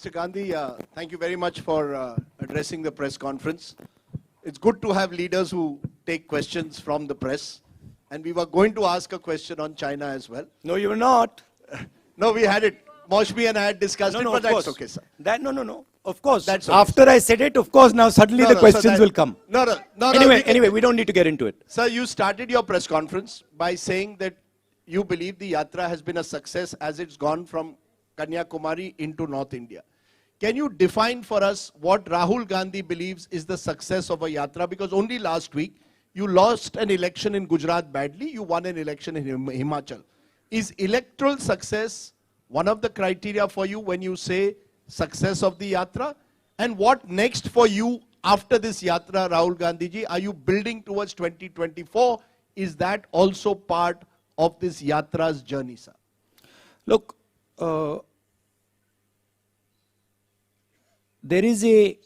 Mr. Gandhi, thank you very much for addressing the press conference. It's good to have leaders who take questions from the press. And we were going to ask a question on China as well. No, you were not. No, we had it. Moshmi and I had discussed it, but that's okay, sir. No. Of course. That's okay, After I said it, of course, now suddenly the questions will come. No. Anyway, we don't need to get into it. Sir, you started your press conference by saying that you believe the Yatra has been a success as it's gone from Kanyakumari into North India. Can you define for us what Rahul Gandhi believes is the success of a Yatra? Because only last week, you lost an election in Gujarat badly, you won an election in Himachal. Is electoral success one of the criteria for you when you say success of the Yatra? And what next for you after this Yatra, Rahul Gandhi ji? Are you building towards 2024? Is that also part of this Yatra's journey, sir? Look, there is a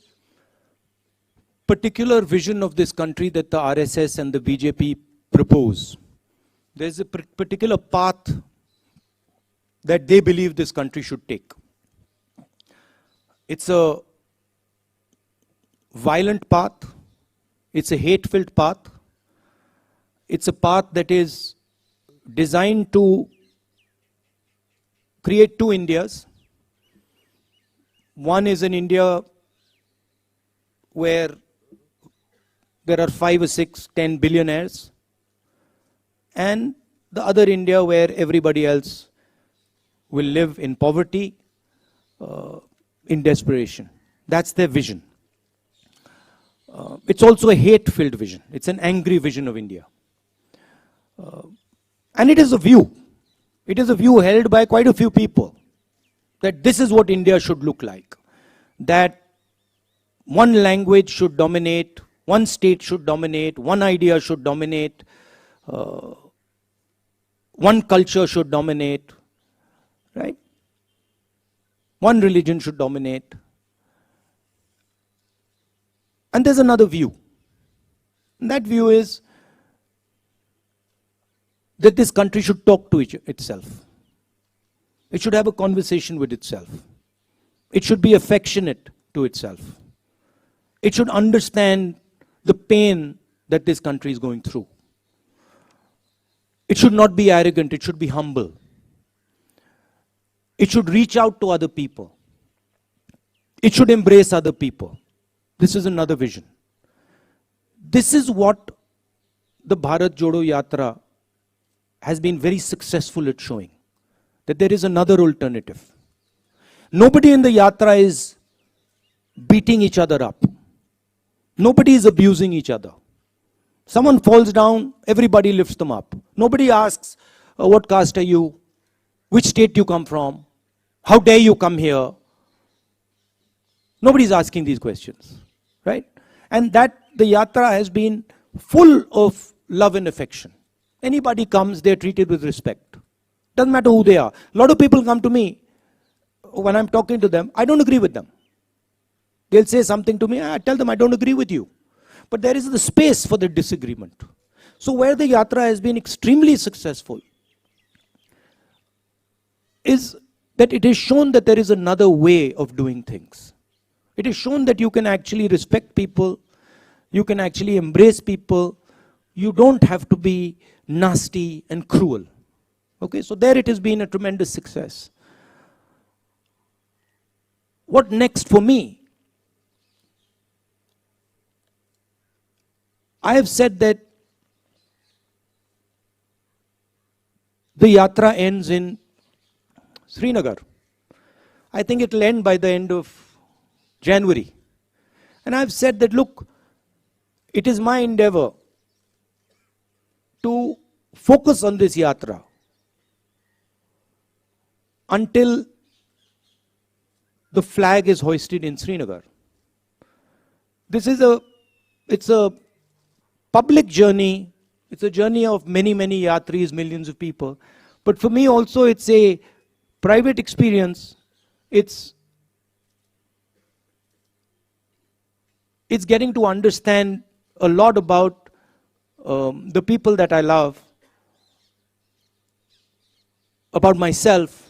particular vision of this country that the RSS and the BJP propose. There's a particular path that they believe this country should take. It's a violent path. It's a hate-filled path. It's a path that is designed to create two Indias. One is an India where there are 5 or 6, 10 billionaires, and the other India where everybody else will live in poverty, in desperation. That's their vision. It's also a hate-filled vision. It's an angry vision of India. And it is a view. It is a view held by quite a few people that this is what India should look like. That one language should dominate, one state should dominate, one idea should dominate, one culture should dominate, right? One religion should dominate. And there's another view. And that view is that this country should talk to itself. It should have a conversation with itself. It should be affectionate to itself. It should understand the pain that this country is going through. It should not be arrogant, it should be humble. It should reach out to other people. It should embrace other people. This is another vision. This is what the Bharat Jodo Yatra has been very successful at showing. That there is another alternative. Nobody in the Yatra is beating each other up. Nobody is abusing each other. Someone falls down, everybody lifts them up. Nobody asks, what caste are you? Which state you come from? How dare you come here? Nobody's asking these questions, right? And that the Yatra has been full of love and affection. Anybody comes, they're treated with respect. Doesn't matter who they are. A lot of people come to me, when I'm talking to them, I don't agree with them. They'll say something to me, I tell them I don't agree with you. But there is the space for the disagreement. So where the Yatra has been extremely successful is that it has shown that there is another way of doing things. It has shown that you can actually respect people, you can actually embrace people, you don't have to be nasty and cruel. Okay, so there it has been a tremendous success. What next for me? I have said that the Yatra ends in Srinagar. I think it will end by the end of January. And I've said that, look, it is my endeavor to focus on this Yatra until the flag is hoisted in Srinagar. It's a public journey. It's a journey of many, many yatris, millions of people. But for me also, it's a private experience. It's getting to understand a lot about the people that I love, about myself,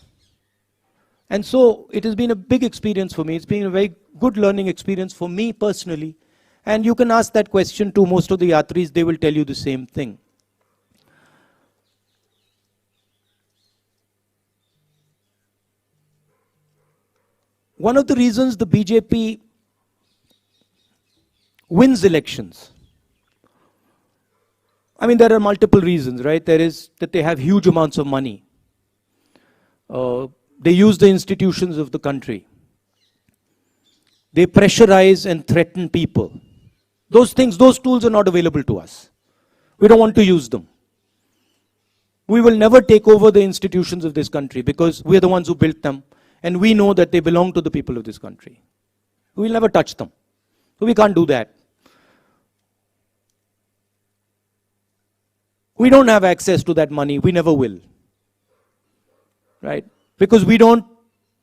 And so it has been a big experience for me. It's been a very good learning experience for me personally. And you can ask that question to most of the yatris, they will tell you the same thing. One of the reasons the BJP wins elections, I mean, there are multiple reasons, right? There is that they have huge amounts of money. They use the institutions of the country. They pressurize and threaten people. Those things, those tools are not available to us. We don't want to use them. We will never take over the institutions of this country because we are the ones who built them and we know that they belong to the people of this country. We will never touch them. So we can't do that. We don't have access to that money. We never will. Right? Because we don't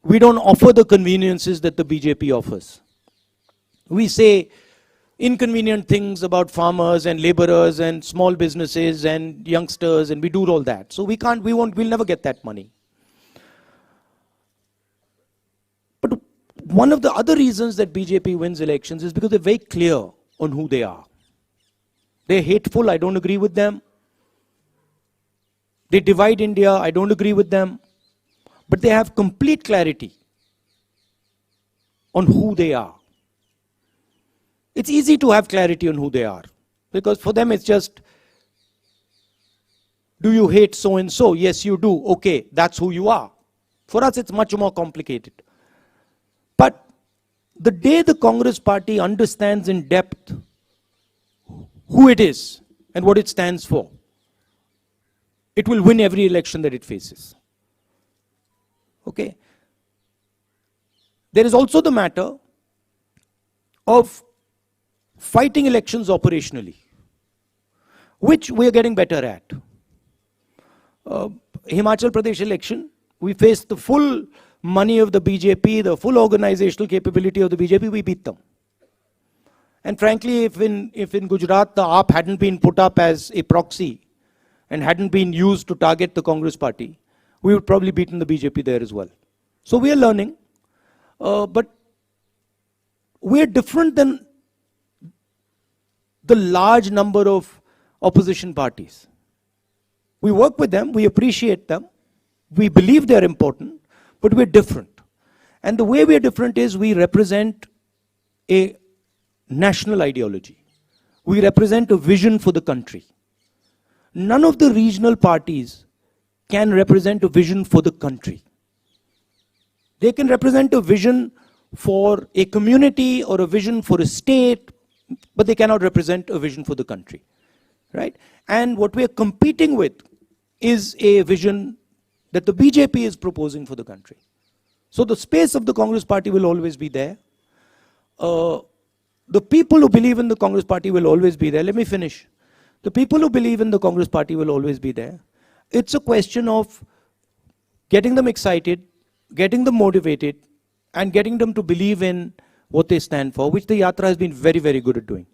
offer the conveniences that the BJP offers. We say inconvenient things about farmers and laborers and small businesses and youngsters, and we do all that. So we'll never get that money. But one of the other reasons that BJP wins elections is because they're very clear on who they are. They're hateful, I don't agree with them. They divide India, I don't agree with them. But they have complete clarity on who they are. It's easy to have clarity on who they are. Because for them it's just, do you hate so and so? Yes, you do. Okay, that's who you are. For us it's much more complicated. But the day the Congress party understands in depth who it is and what it stands for, it will win every election that it faces. Okay? There is also the matter of fighting elections operationally, which we are getting better at. Himachal Pradesh election, we faced the full money of the BJP, the full organizational capability of the BJP, we beat them. And frankly, if in Gujarat the AAP hadn't been put up as a proxy and hadn't been used to target the Congress party, we would probably beaten the BJP there as well. So we are learning, but we are different than the large number of opposition parties. We work with them, we appreciate them, we believe they are important, but we're different. And the way we are different is we represent a national ideology. We represent a vision for the country. None of the regional parties can represent a vision for the country. They can represent a vision for a community or a vision for a state, but they cannot represent a vision for the country. Right? And what we are competing with is a vision that the BJP is proposing for the country. So the space of the Congress party will always be there. The people who believe in the Congress party will always be there. Let me finish. The people who believe in the Congress party will always be there. It's a question of getting them excited, getting them motivated, and getting them to believe in what they stand for, which the Yatra has been very, very good at doing.